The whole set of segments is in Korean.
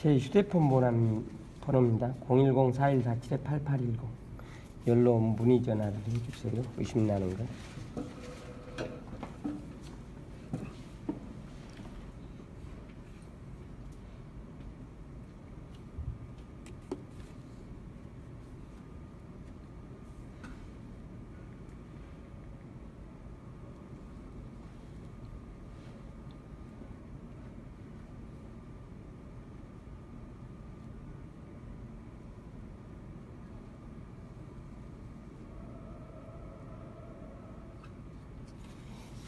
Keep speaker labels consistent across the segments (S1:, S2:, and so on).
S1: 제 휴대폰 번호입니다. 010-4147-8810. 연로 문의 전화를 해주세요. 의심나는 거.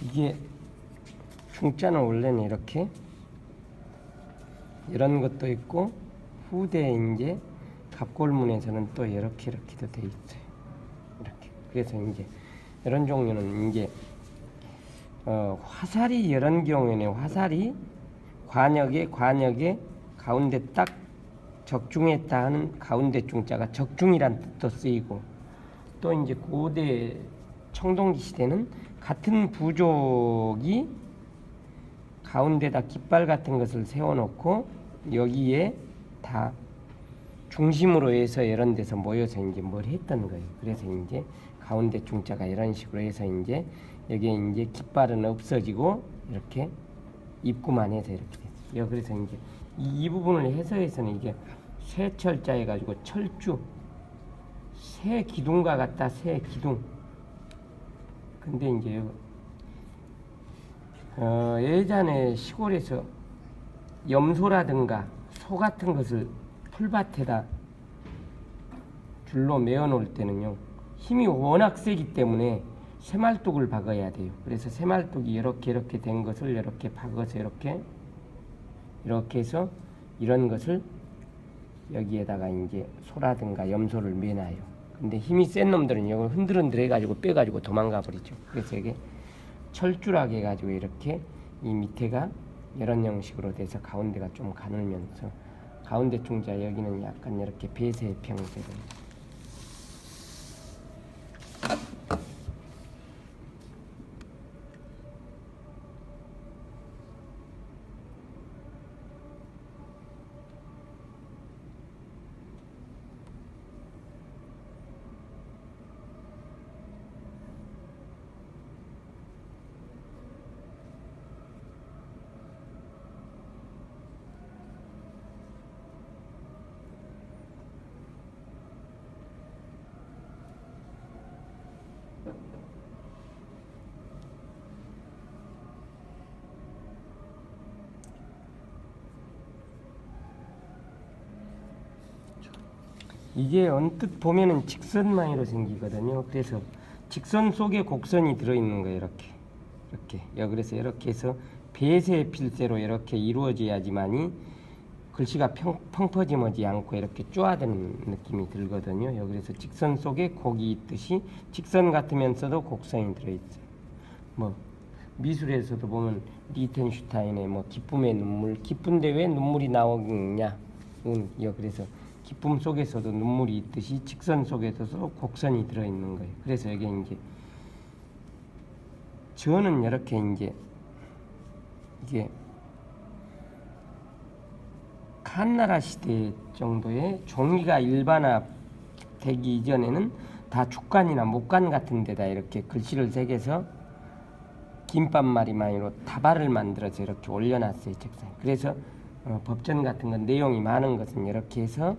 S1: 이게 중자는 원래는 이런 것도 있고, 후대에 이제 갑골문에서는 또 이렇게도 돼 있어요. 이렇게. 그래서 이제 이런 종류는 이제 화살이 이런 경우에는 화살이 관역에 가운데 딱 적중했다 하는 가운데 중자가 적중이란 뜻도 쓰이고, 또 이제 고대 청동기 시대는 같은 부족이 가운데다 깃발 같은 것을 세워놓고 여기에 다 중심으로 해서 이런 데서 모여서 이제 뭘 했던 거예요. 그래서 이제 가운데 중자가 이런 식으로 해서 이제 여기에 이제 깃발은 없어지고 이렇게 입구만 해서 이렇게 됐어요. 그래서 이제 이 부분을 해석해서는 이게 쇠철자 해가지고 철주, 새 기둥과 같다, 새 기둥. 근데 이제 예전에 시골에서 염소라든가 소 같은 것을 풀밭에다 줄로 메어 놓을 때는요, 힘이 워낙 세기 때문에 새말뚝을 박아야 돼요. 그래서 새말뚝이 이렇게 된 것을 이렇게 박아서 이렇게 해서 이런 것을 여기에다가 이제 소라든가 염소를 매놔요. 근데 힘이 센 놈들은 이걸 흔들흔들 해가지고 빼가지고 도망가 버리죠. 그래서 이게 철주라게 해가지고 이렇게 이 밑에가 이런 형식으로 돼서 가운데가 좀 가늘면서 가운데 중자 여기는 약간 이렇게 배세 형태로. 이게 언뜻 보면은 직선망이로 생기거든요. 그래서 직선 속에 곡선이 들어있는 거예요. 이렇게. 그래서 이렇게 해서 배세 필세로 이렇게 이루어져야지만이 글씨가 펑퍼짐하지 않고 이렇게 쪼아드는 느낌이 들거든요. 그래서 직선 속에 곡이 있듯이 직선 같으면서도 곡선이 들어있어요. 뭐 미술에서도 보면 리텐슈타인의 뭐 기쁨의 눈물, 기쁜데 왜 눈물이 나오느냐. 그래서 기쁨 속에서도 눈물이 있듯이 직선 속에서도 곡선이 들어있는 거예요. 그래서 여기 이제 저는 이렇게 이게 한나라 시대 정도의 종이가 일반화되기 이전에는 다 죽간이나 목간 같은 데다 이렇게 글씨를 새겨서 김밥마리만으로 다발을 만들어서 이렇게 올려놨어요. 책상에. 그래서 법전 같은 건 내용이 많은 것은 이렇게 해서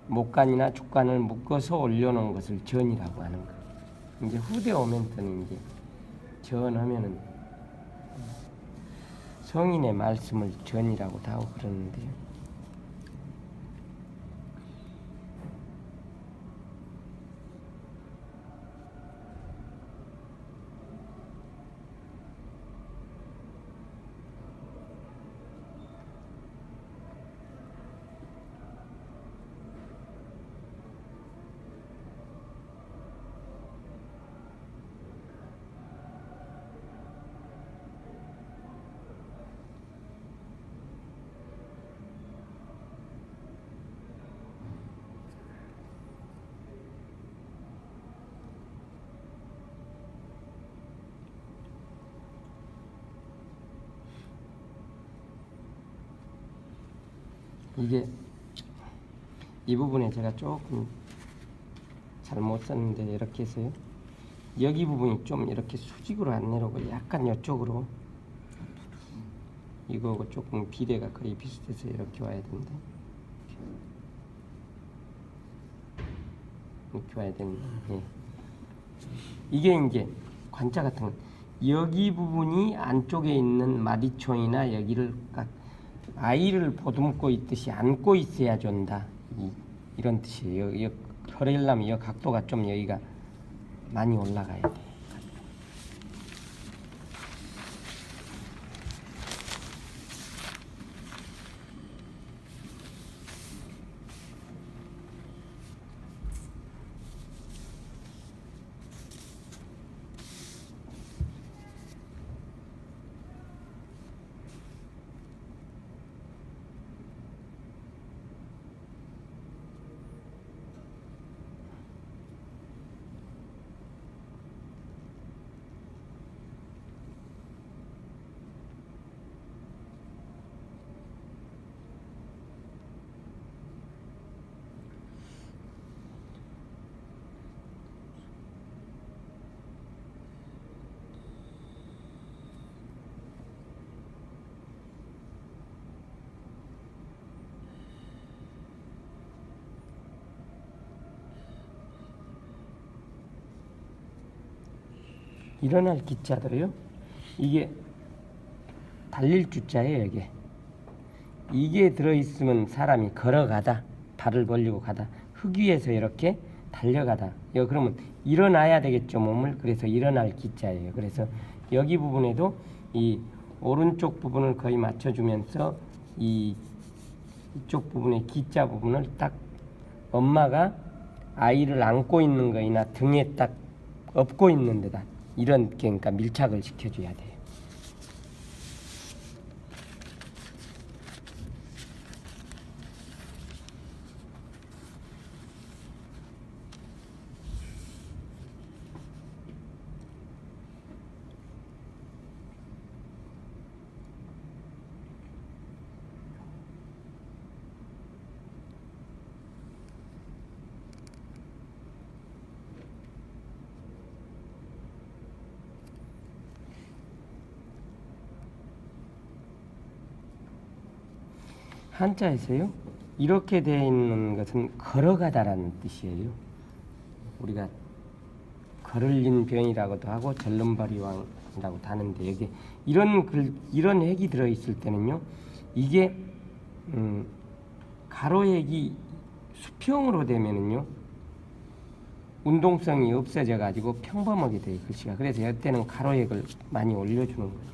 S1: 목간이나 죽간을 묶어서 올려놓은 것을 전이라고 하는 거예요. 이제 후대 오면서는 이제 전하면은 성인의 말씀을 전이라고 다 하고 그러는데요. 이게 이 부분에 제가 조금 잘못 썼는데 이렇게 해서요. 여기 부분이 좀 이렇게 수직으로 안 내려오고 약간 이쪽으로 이거하고 조금 비례가 거의 비슷해서 이렇게 와야 되는데 이렇게 와야 되는데 예. 이게 이제 관자 같은 건 여기 부분이 안쪽에 있는 마디총이나 여기를 아이를 보듬고 있듯이 안고 있어야 준다. 이런 뜻이에요. 그러려면 이 각도가 좀 여기가 많이 올라가야 돼. 일어날 기자들이요. 이게 달릴 주자예요. 이게 들어있으면 사람이 걸어가다, 발을 벌리고 가다, 흙 위에서 이렇게 달려가다. 그러면 일어나야 되겠죠, 몸을. 그래서 일어날 기자예요. 그래서 여기 부분에도 이 오른쪽 부분을 거의 맞춰주면서 이쪽 부분의 기자 부분을 딱 엄마가 아이를 안고 있는 거이나 등에 딱 업고 있는 데다 이런 그러니까 밀착을 시켜줘야 돼요. 한자에서요. 이렇게 되어 있는 것은 걸어가다라는 뜻이에요. 우리가 걸을린 병이라고도 하고 절름발이왕이라고도 하는데 여기 이런 핵이 들어 있을 때는요. 이게 가로핵이 수평으로 되면은요. 운동성이 없어져 가지고 평범하게 돼요, 글씨가. 그래서 이때는 가로핵을 많이 올려주는 거예요.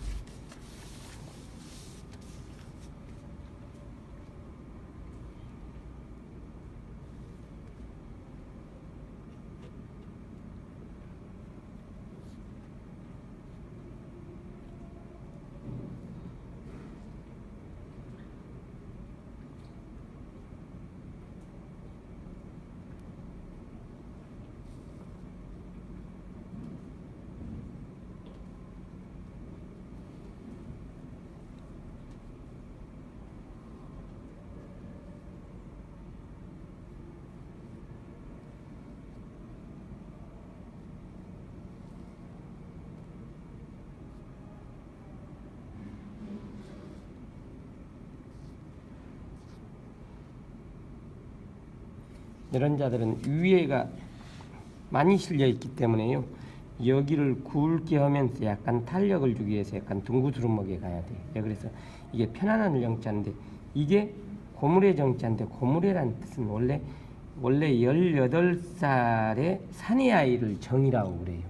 S1: 이런 자들은 위에가 많이 실려 있기 때문에요. 여기를 굵게 하면서 약간 탄력을 주기 위해서 약간 둥구스름하게 가야 돼요. 그래서 이게 편안한 정자인데 이게 고물의 정자인데 고물의란 뜻은 원래 18살의 사내 아이를 정이라고 그래요.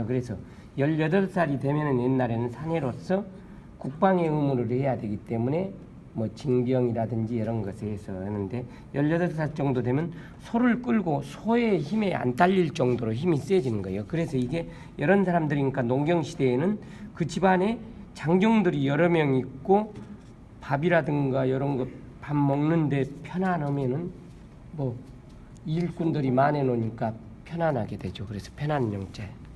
S1: 그래서 18살이 되면은 옛날에는 사내로서 국방의 의무를 해야 되기 때문에 뭐 징병이라든지 이런 것에서 하는데 18살 정도 되면 소를 끌고 소의 힘에 안 딸릴 정도로 힘이 세지는 거예요. 그래서 이게 이런 사람들이니까 농경시대에는 그 집안에 장정들이 여러 명 있고 밥이라든가 이런 거 밥 먹는데 편안하면은 뭐 일꾼들이 많이 노니까 편안하게 되죠. 그래서 편안 영자예요.